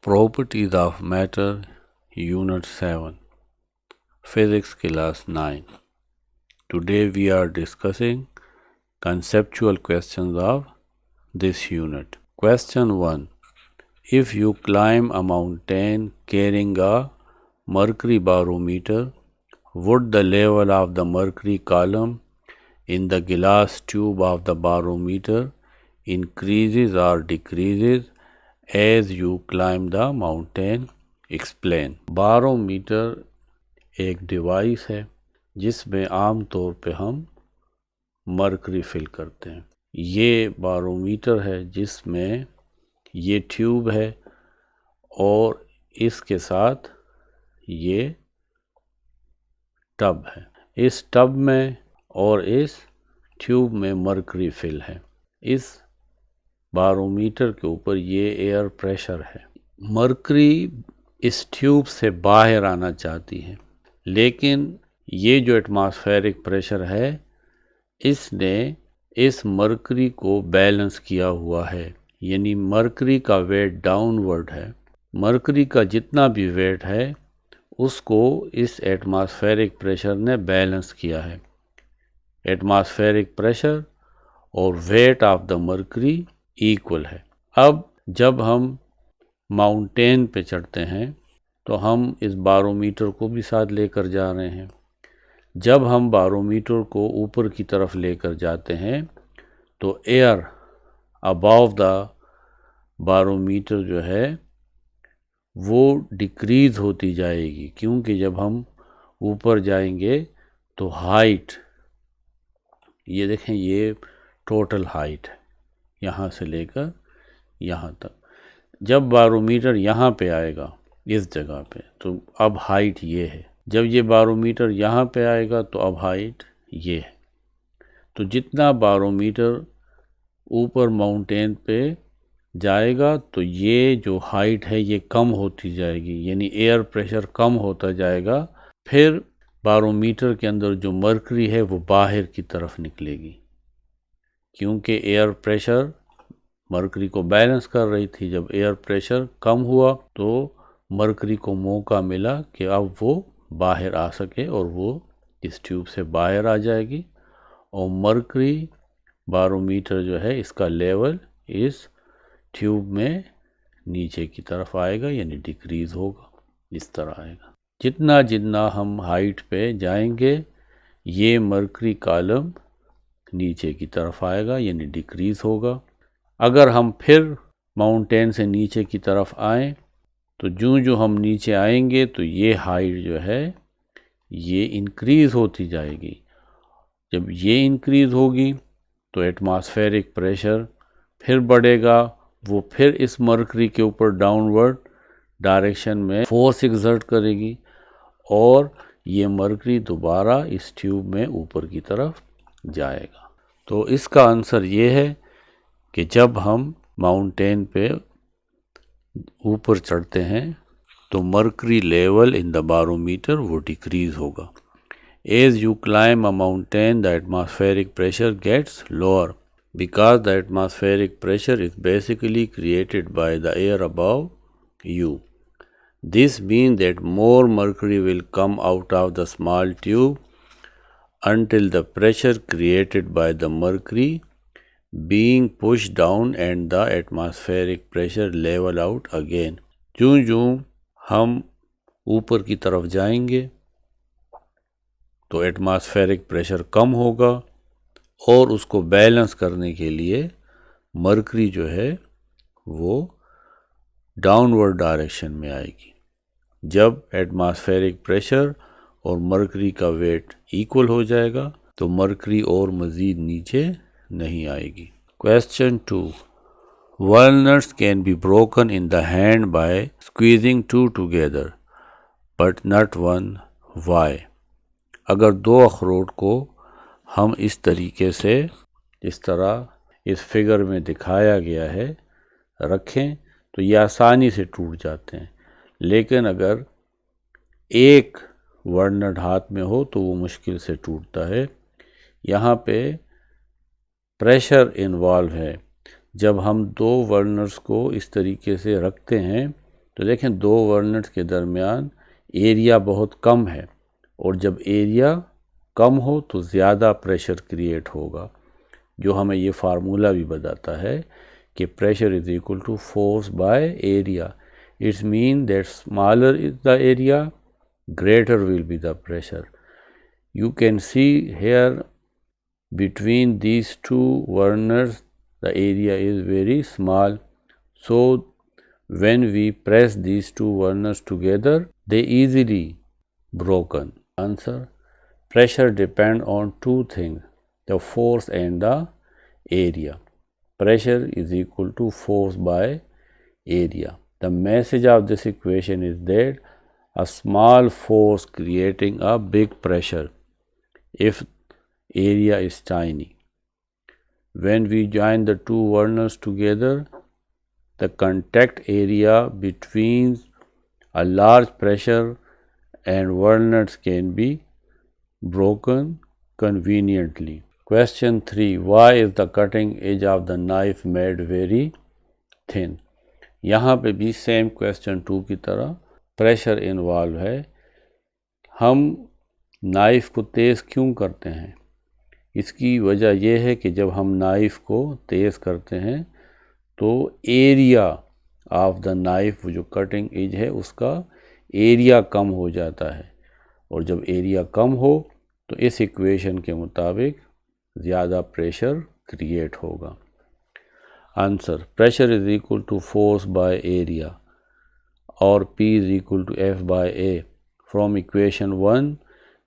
Properties of Matter, Unit 7, Physics Class 9. Today we are discussing conceptual questions of this unit. Question 1. If you climb a mountain carrying a mercury barometer, would the level of the mercury column in the glass tube of the barometer increases or decreases as you climb the mountain? Explain. Barometer एक device है जिसमें आम तौर पे हम mercury fill करते हैं। ये बारोमीटर है जिसमें ये ट्यूब है और इसके साथ ये टब है। इस टब में और इस ट्यूब में मरकरी फिल है। इस बारोमीटर के ऊपर ये एयर प्रेशर है। मरकरी इस ट्यूब से बाहर आना चाहती है, लेकिन ये जो एटमॉस्फेरिक प्रेशर है इसने इस मरकरी को बैलेंस किया हुआ है, यानी मरकरी का वेट डाउनवर्ड है। मरकरी का जितना भी वेट है उसको इस एटमॉस्फेरिक प्रेशर ने बैलेंस किया है। एटमॉस्फेरिक प्रेशर और weight of the mercury equal है। अब जब हम माउंटेन पे चढ़ते हैं तो हम इस बारोमीटर को भी साथ लेकर जा रहे हैं। जब हम बारोमीटर को ऊपर की तरफ लेकर जाते हैं तो एयर अबव द बारोमीटर जो है वो डिक्रीज होती जाएगी, क्योंकि जब हम ऊपर जाएंगे तो हाइट, ये देखें ये टोटल हाइट है यहाँ से लेकर यहाँ तक। जब बारोमीटर यहाँ पे आएगा इस जगह पे तो अब हाइट ये है। जब ये बारोमीटर यहाँ पे आएगा तो अब हाइट ये है। तो जितना बारोमीटर ऊपर माउंटेन पे जाएगा तो ये जो हाइट है ये कम होती जाएगी, यानी एयर प्रेशर कम होता जाएगा। फिर बारोमीटर के अंदर जो मरकरी है वो बाहर की तरफ निकलेगी, क्योंकि एयर प्रेशर मरकरी को बैलेंस कर रही थी। जब एयर प्रेशर कम हुआ तो मरकरी को मौका मिला कि अब वो बाहर आ सके और वो इस ट्यूब से बाहर आ जाएगी और मरकरी बारोमीटर जो है इसका लेवल इस ट्यूब में नीचे की तरफ आएगा, यानी डिक्रीज होगा, इस तरह आएगा। जितना जितना हम हाइट पे जाएंगे ये मरकरी कॉलम नीचे की तरफ आएगा, यानी डिक्रीज होगा। अगर हम फिर माउंटेन से नीचे की तरफ आएं तो जो हम नीचे आएंगे तो ये हाइट जो है ये इंक्रीज़ होती जाएगी। जब ये इंक्रीज़ होगी तो एटमॉस्फेरिक प्रेशर फिर बढ़ेगा, वो फिर इस मरकरी के ऊपर डाउनवर्ड डायरेक्शन में फोर्स एक्सर्ट करेगी और ये मरकरी दोबारा इस ट्यूब में ऊपर की तरफ जाएगा। तो इसका आंसर ये है कि जब हम माउंटेन पे ऊपर चढ़ते हैं तो mercury level in the barometer वो डिक्रीज होगा। As you climb a mountain the atmospheric pressure gets lower because the atmospheric pressure is basically created by the air above you. This means that more mercury will come out of the small tube until the pressure created by the mercury being pushed down and the atmospheric pressure level out again. जो हम ऊपर की तरफ जाएंगे तो atmospheric pressure कम होगा और उसको बैलेंस करने के लिए मरकरी जो है वो डाउनवर्ड डायरेक्शन में आएगी। जब एटमॉस्फेरिक प्रेशर और मरकरी का वेट इक्वल हो जाएगा तो मरकरी और मज़ीद नीचे नहीं आएगी। Question 2. Walnuts can be broken in the hand by squeezing two together, but not one. Why? अगर दो अखरोट को हम इस तरीके से, इस तरह इस फिगर में दिखाया गया है, रखें तो ये आसानी से टूट जाते हैं, लेकिन अगर एक वालनट हाथ में हो तो वो मुश्किल से टूटता है। यहाँ पे प्रेशर इन्वॉल्व है। जब हम दो वालनट्स को इस तरीके से रखते हैं तो देखें दो वर्नर्स के दरमियान एरिया बहुत कम है, और जब एरिया कम हो तो ज़्यादा प्रेशर क्रिएट होगा, जो हमें ये फार्मूला भी बताता है कि pressure is equal to force by area. Its mean that smaller is the area, greater will be the pressure. You can see here between these two burners the area is very small, so when we press these two burners together they easily broken. Answer: pressure depend on two things, the force and the area. Pressure is equal to force by area. The message of this equation is that a small force creating a big pressure if area is tiny. When we join the two burners together, the contact area between a large pressure and burners can be broken conveniently. Question 3. Why is the cutting edge of the knife made very thin? यहाँ पे भी same question 2 की तरह pressure involve है. हम knife को तेज़ क्यों करते हैं? इसकी वजह यह है कि जब हम नाइफ़ को तेज़ करते हैं तो एरिया ऑफ द नाइफ़, वो जो कटिंग एज है उसका एरिया कम हो जाता है, और जब एरिया कम हो तो इस इक्वेशन के मुताबिक ज़्यादा प्रेशर क्रिएट होगा. Answer: pressure is equal to force by area or P is equal to F by A. From equation 1,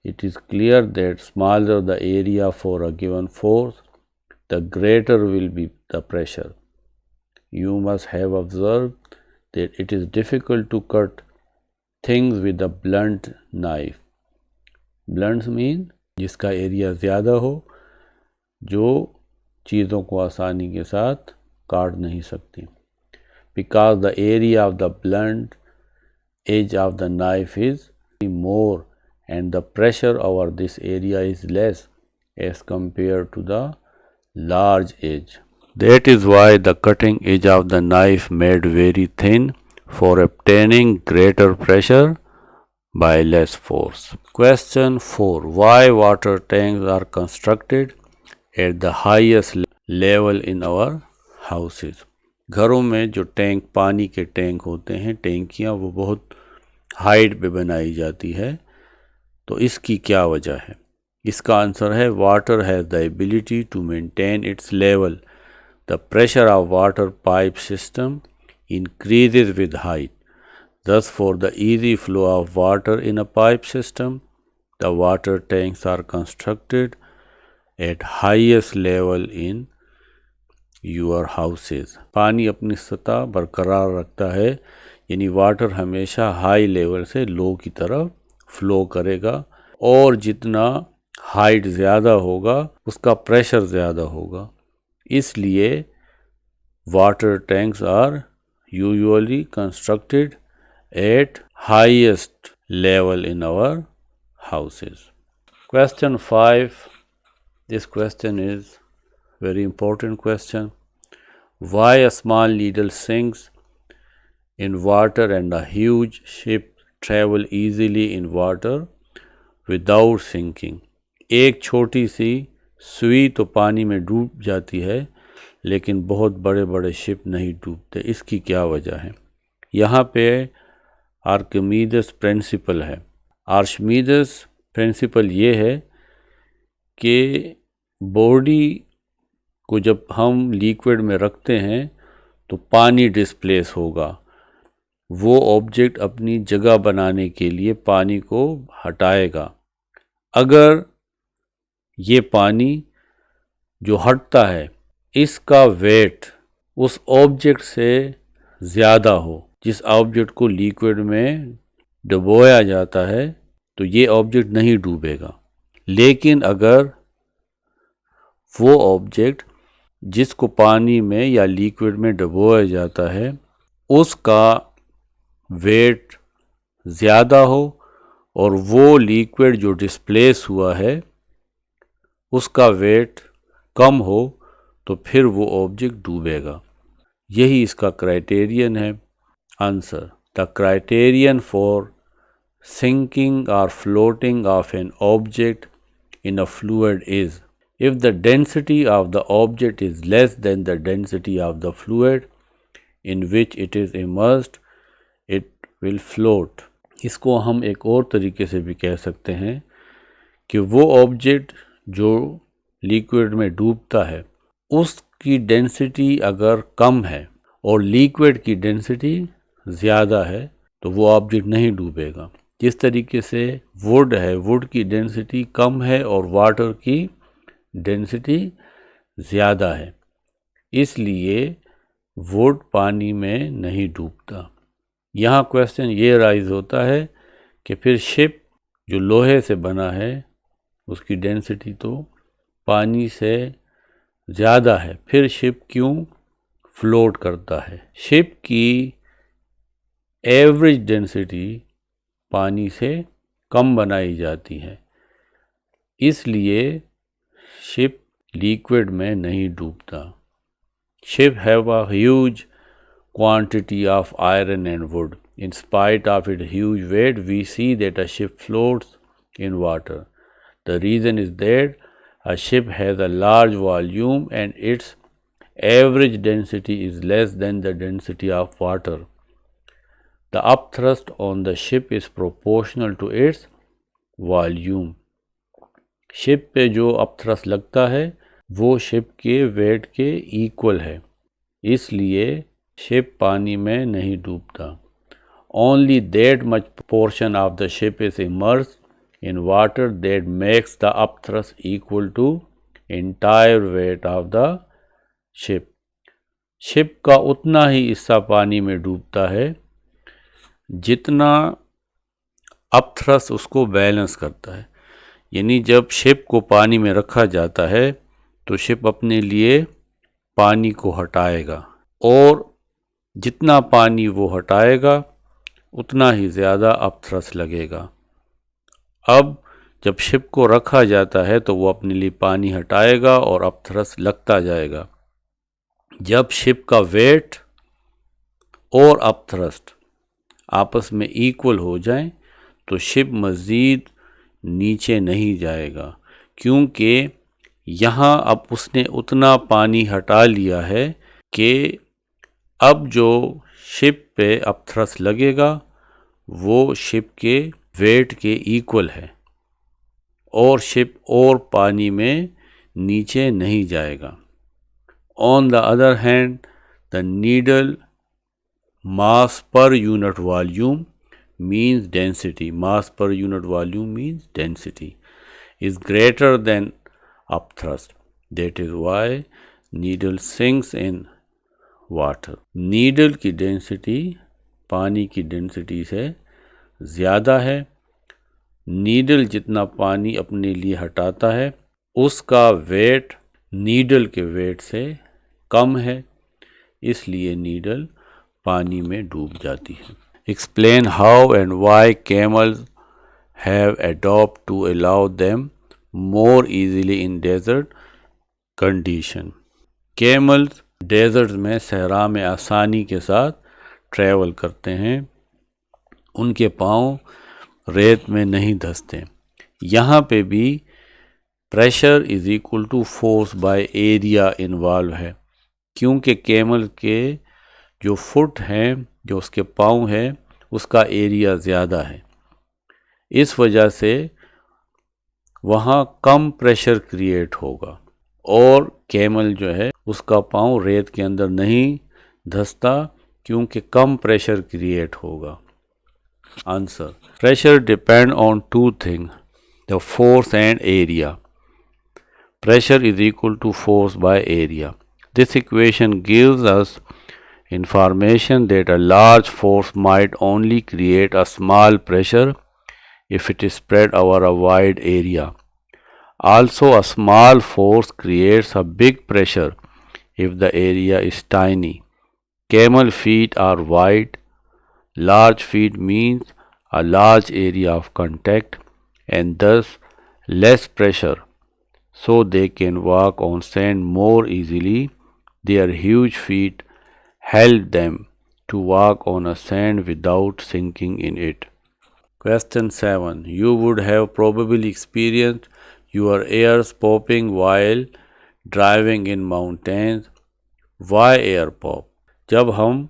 it is clear that smaller the area for a given force, the greater will be the pressure. You must have observed that it is difficult to cut things with a blunt knife. Blunt mean जिसका area ज़्यादा हो, जो चीज़ों को आसानी के साथ काट नहीं सकती. Because the area of the blunt edge of the knife is more and the pressure over this area is less as compared to the large edge. That is why the cutting edge of the knife made very thin for obtaining greater pressure by less force. Question 4. Why water tanks are constructed at the highest level in our houses? घरों में जो tank, पानी के tank होते हैं, टैंकियाँ, वो बहुत height पे बनाई जाती है. तो इसकी क्या वजह है? इसका आंसर है water has the ability to maintain its level. The pressure of water pipe system increases with height. Thus, for the easy flow of water in a pipe system, the water tanks are constructed at highest level in your houses. पानी अपनी सतह बरकरार रखता है, यानी water हमेशा high level से लो की तरफ फ्लो करेगा, और जितना हाइट ज़्यादा होगा उसका प्रेशर ज़्यादा होगा. इसलिए water tanks are usually constructed at highest level in our houses. Question 5. This question is very important question. Why a small needle sinks in water and a huge ship travel easily in water without sinking? एक छोटी सी सुई तो पानी में डूब जाती है, लेकिन बहुत बड़े बड़े शिप नहीं डूबते. इसकी क्या वजह है? यहाँ पे आर्किमीडिस प्रिंसिपल है. आर्किमीडिस प्रिंसिपल ये है कि बॉडी को जब हम लिक्विड में रखते हैं तो पानी डिस्प्लेस होगा. वो ऑब्जेक्ट अपनी जगह बनाने के लिए पानी को हटाएगा. अगर ये पानी जो हटता है इसका वेट उस ऑब्जेक्ट से ज़्यादा हो, जिस ऑब्जेक्ट को लिक्विड में डुबोया जाता है, तो ये ऑब्जेक्ट नहीं डूबेगा. लेकिन अगर वो ऑब्जेक्ट जिसको पानी में या लिक्विड में डुबोया जाता है उसका वेट ज़्यादा हो और वो लिक्विड जो डिस्प्लेस हुआ है उसका वेट कम हो, तो फिर वो ऑब्जेक्ट डूबेगा. यही इसका क्राइटेरियन है. Answer: The criterion for sinking or floating of an object in a fluid is if the density of the object is less than the density of the fluid in which it is immersed, it will float. इसको हम एक और तरीके से भी कह सकते हैं कि वो ऑब्जेक्ट जो लिक्विड में डूबता है उसकी डेंसिटी अगर कम है और लिक्विड की डेंसिटी ज़्यादा है तो वो ऑब्जेक्ट नहीं डूबेगा। जिस तरीके से वुड है, वुड की डेंसिटी कम है और वाटर की डेंसिटी ज़्यादा है, इसलिए वुड पानी में नहीं डूबता। यहाँ क्वेश्चन ये राइज होता है कि फिर शिप जो लोहे से बना है उसकी डेंसिटी तो पानी से ज़्यादा है, फिर शिप क्यों फ्लोट करता है? शिप की एवरेज डेंसिटी पानी से कम बनाई जाती है, इसलिए शिप लिक्विड में नहीं डूबता। Ship have a huge quantity of iron and wood. In spite of its huge weight, we see that a ship floats in water. The reason is that a ship has a large volume and its average density is less than the density of water. The upthrust on the ship is proportional to its volume. Ship पे जो upthrust लगता है वो ship के wait के equal है, इसलिए ship पानी में नहीं डूबता। Only that much portion of the ship is immersed in water that makes the upthrust equal to entire weight of the ship. Ship का उतना ही हिस्सा पानी में डूबता है जितना अपथ्रस्ट उसको बैलेंस करता है। यानी जब शिप को पानी में रखा जाता है तो शिप अपने लिए पानी को हटाएगा और जितना पानी वो हटाएगा उतना ही ज़्यादा अपथ्रस्ट लगेगा। अब जब शिप को रखा जाता है तो वो अपने लिए पानी हटाएगा और अपथ्रस्ट लगता जाएगा। जब शिप का वेट और अपथ्रस्ट आपस में इक्वल हो जाएं तो शिप मज़ीद नीचे नहीं जाएगा, क्योंकि यहाँ अब उसने उतना पानी हटा लिया है कि अब जो शिप पे अपथ्रस्ट लगेगा वो शिप के वेट के इक्वल है और शिप और पानी में नीचे नहीं जाएगा। On the other hand the needle mass per unit volume means density, mass per unit volume means density is greater than upthrust. That is why needle sinks in water. Needle की density पानी की density से ज़्यादा है। Needle जितना पानी अपने लिए हटाता है उसका वेट नीडल के वेट से कम है, इसलिए नीडल पानी में डूब जाती है। Explain how and why camels have adopted to allow them more easily in desert condition. Camels desert में सहरा में आसानी के साथ ट्रैवल करते हैं, उनके पाँव रेत में नहीं धंसते। यहाँ पे भी pressure is equal to force by area involve है, क्योंकि कैमल के जो फुट हैं, जो उसके पाँव हैं, उसका एरिया ज़्यादा है। इस वजह से वहाँ कम प्रेशर क्रिएट होगा और कैमल जो है उसका पाँव रेत के अंदर नहीं धंसता, क्योंकि कम प्रेशर क्रिएट होगा। Answer: pressure depend on two thing, the force and area. Pressure is equal to force by area. This equation gives us information that a large force might only create a small pressure if it is spread over a wide area. Also, a small force creates a big pressure if the area is tiny. Camel feet are wide. Large feet means a large area of contact and thus less pressure, so they can walk on sand more easily. Their huge feet help them to walk on a sand without sinking in it. Question 7. You would have probably experienced your ears popping while driving in mountains. Why ear pop? जब हम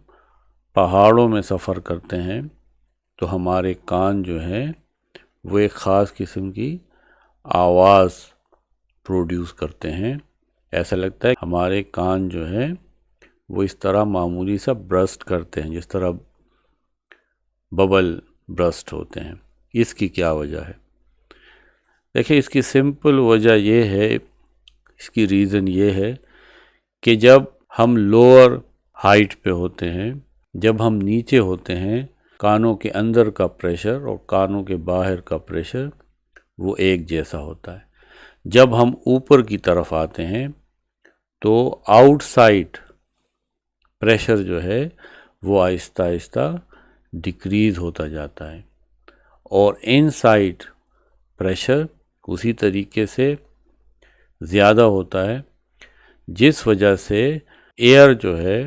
पहाड़ों में सफ़र करते हैं तो हमारे कान जो हैं वो एक ख़ास किस्म की आवाज़ प्रोड्यूस करते हैं। ऐसा लगता है हमारे कान जो है वो इस तरह मामूली सा ब्रस्ट करते हैं, जिस तरह बबल ब्रस्ट होते हैं। इसकी क्या वजह है? देखिए, इसकी सिंपल वजह ये है, इसकी रीज़न ये है कि जब हम लोअर हाइट पे होते हैं, जब हम नीचे होते हैं, कानों के अंदर का प्रेशर और कानों के बाहर का प्रेशर वो एक जैसा होता है। जब हम ऊपर की तरफ आते हैं तो आउटसाइड प्रेशर जो है वो आहिस्ता आहिस्ता डिक्रीज़ होता जाता है और इनसाइड प्रेशर उसी तरीके से ज़्यादा होता है, जिस वजह से एयर जो है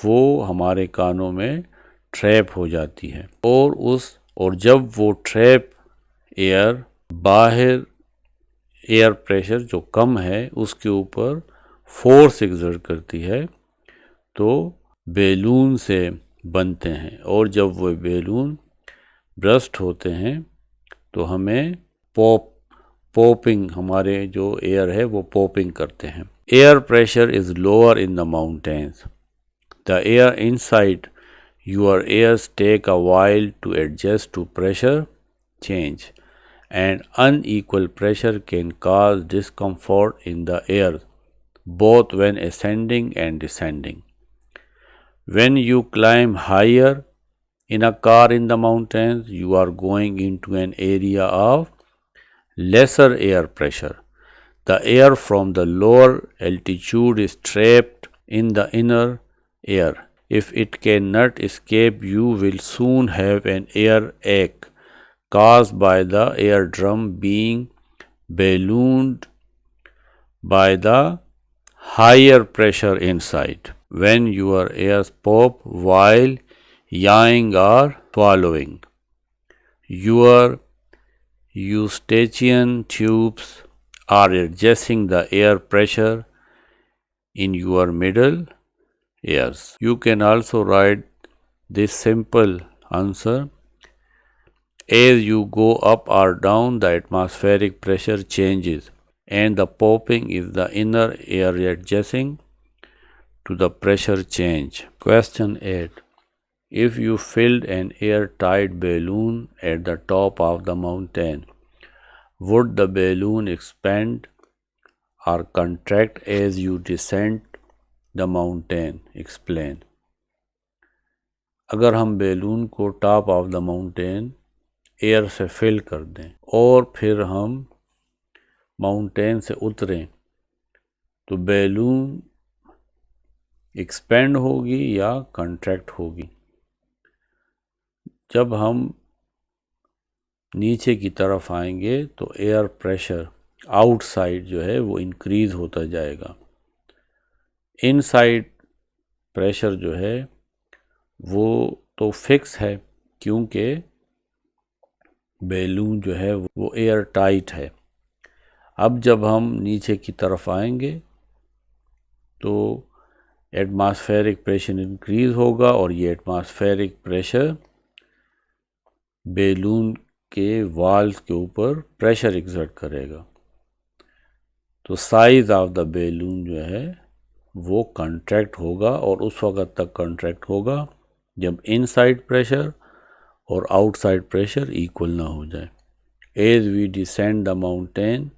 वो हमारे कानों में ट्रैप हो जाती है और जब वो ट्रैप एयर बाहर एयर प्रेशर जो कम है उसके ऊपर फोर्स एक्सर्ट करती है तो बैलून से बनते हैं और जब वो बैलून ब्रस्ट होते हैं तो हमें पॉपिंग, हमारे जो एयर है वो पॉपिंग करते हैं। Air pressure is lower in the mountains. The air inside your ears take a while to adjust to pressure change, and unequal pressure can cause discomfort in the air both when ascending and descending. When you climb higher in a car in the mountains, you are going into an area of lesser air pressure. The air from the lower altitude is trapped in the inner air. If it cannot escape, you will soon have an air ache caused by the eardrum being ballooned by the higher pressure inside. When your ears pop while yawning or swallowing, your eustachian tubes are adjusting the air pressure in your middle ears. You can also write this simple answer. As you go up or down, the atmospheric pressure changes, and the popping is the inner air adjusting to the pressure change. Question 8. If you filled an airtight balloon at the top of the mountain, would the balloon expand or contract as you descend the mountain? Explain. अगर हम balloon को top of the mountain air से fill कर दें और फिर हम mountain से उतरें तो बैलून एक्सपेंड होगी या कंट्रैक्ट होगी? जब हम नीचे की तरफ आएंगे तो एयर प्रेशर आउटसाइड जो है वो इंक्रीज़ होता जाएगा। इनसाइड प्रेशर जो है वो तो फिक्स है क्योंकि बैलून जो है वो एयर टाइट है। अब जब हम नीचे की तरफ आएंगे तो एटमॉस्फेरिक प्रेशर इंक्रीज़ होगा और ये एटमॉस्फेरिक प्रेशर बैलून के वॉल्स के ऊपर प्रेशर एक्सर्ट करेगा तो साइज़ ऑफ द बैलून जो है वो कंट्रैक्ट होगा और उस वक्त तक कंट्रैक्ट होगा जब इनसाइड प्रेशर और आउटसाइड प्रेशर इक्वल ना हो जाए। As we descend the mountain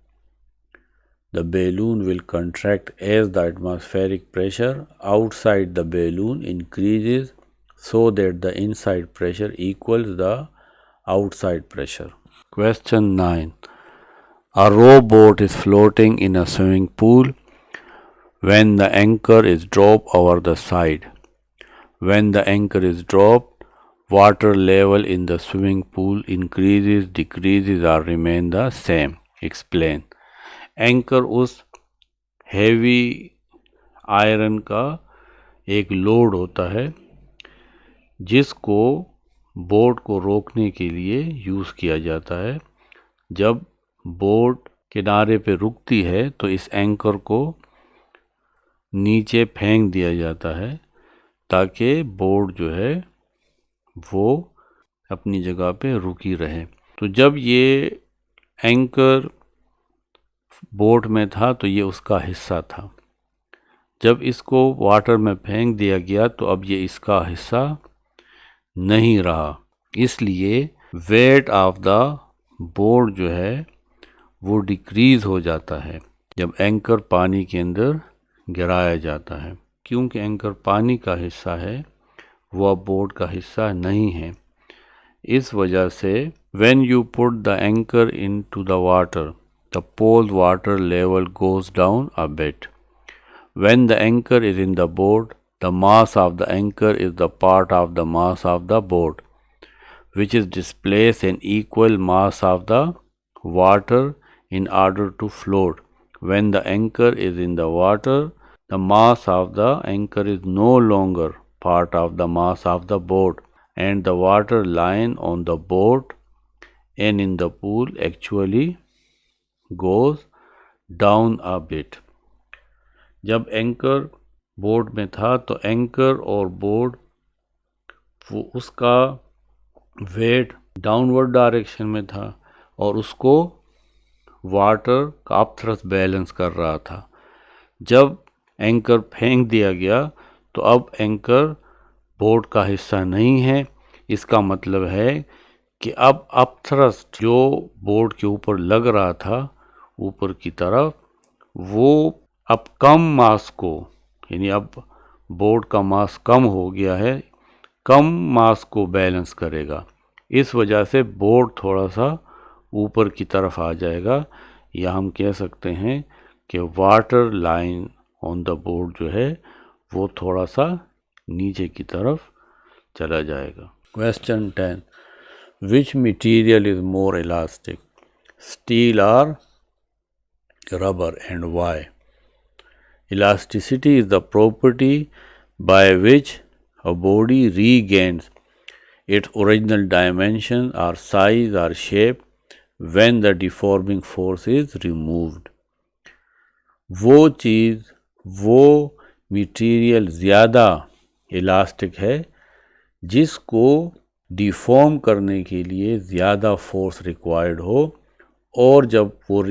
the balloon will contract as the atmospheric pressure outside the balloon increases so that the inside pressure equals the outside pressure. Question 9. A rowboat is floating in a swimming pool when the anchor is dropped over the side. When the anchor is dropped, water level in the swimming pool increases, decreases or remain the same. Explain. Anchor उस heavy iron का एक load होता है जिसको boat को रोकने के लिए यूज़ किया जाता है। जब बोट किनारे पे रुकती है तो इस एंकर को नीचे फेंक दिया जाता है ताकि बोट जो है वो अपनी जगह पे रुकी रहे। तो जब ये एंकर बोट में था तो ये उसका हिस्सा था। जब इसको वाटर में फेंक दिया गया तो अब ये इसका हिस्सा नहीं रहा, इसलिए वेट ऑफ द बोट जो है वो डिक्रीज हो जाता है जब एंकर पानी के अंदर गिराया जाता है। क्योंकि एंकर पानी का हिस्सा है, वो अब बोट का हिस्सा नहीं है। इस वजह से when you put the anchor into the water, the pole water level goes down a bit. When the anchor is in the boat, the mass of the anchor is the part of the mass of the boat, which is displaced in equal mass of the water in order to float. When the anchor is in the water, the mass of the anchor is no longer part of the mass of the boat, and the water line on the boat and in the pool actually goes down a bit. जब anchor boat में था तो anchor और boat वो उसका weight downward direction में था और उसको वाटर का अपथ्रस्ट बैलेंस कर रहा था। जब एंकर फेंक दिया गया तो अब एंकर बोट का हिस्सा नहीं है। इसका मतलब है कि अब अपथ्रस्ट जो बोट के ऊपर लग रहा था ऊपर की तरफ, वो अब कम मास को, यानी अब बोट का मास कम हो गया है, कम मास को बैलेंस करेगा। इस वजह से बोट थोड़ा सा ऊपर की तरफ आ जाएगा, या हम कह सकते हैं कि water line on the boat जो है वो थोड़ा सा नीचे की तरफ चला जाएगा। Question 10, which material is more elastic, steel or rubber, and why? Elasticity is the property by which a body regains its original dimension or size or shape when the deforming force is removed. वो चीज़, वो material ज़्यादा elastic है जिसको deform करने के लिए ज़्यादा force required हो, और जब वो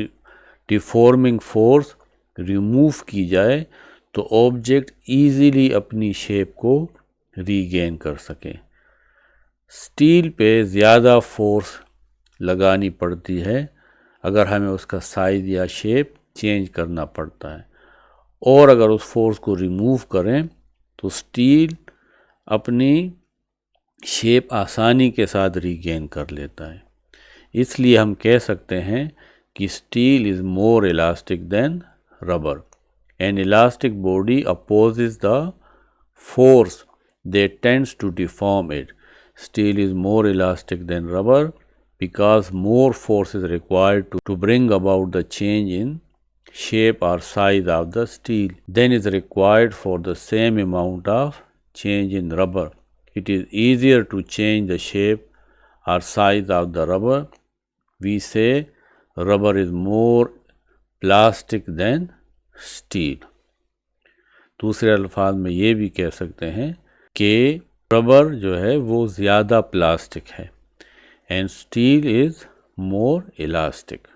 डिफॉर्मिंग फोर्स रिमूव की जाए तो ऑब्जेक्ट ईजीली अपनी शेप को रीगेन कर सके। स्टील पे ज़्यादा फोर्स लगानी पड़ती है अगर हमें उसका साइज़ या शेप चेंज करना पड़ता है, और अगर उस फोर्स को रिमूव करें तो स्टील अपनी शेप आसानी के साथ रीगेन कर लेता है। इसलिए हम कह सकते हैं कि steel is more elastic than rubber. An elastic body opposes the force that tends to deform it. Steel is more elastic than rubber because more force is required to bring about the change in shape or size of the steel than is required for the same amount of change in rubber. It is easier to change the shape or size of the rubber. We say rubber is more plastic than steel. दूसरे अल्फाज में ये भी कह सकते हैं कि rubber जो है वो ज़्यादा प्लास्टिक है and steel is more elastic.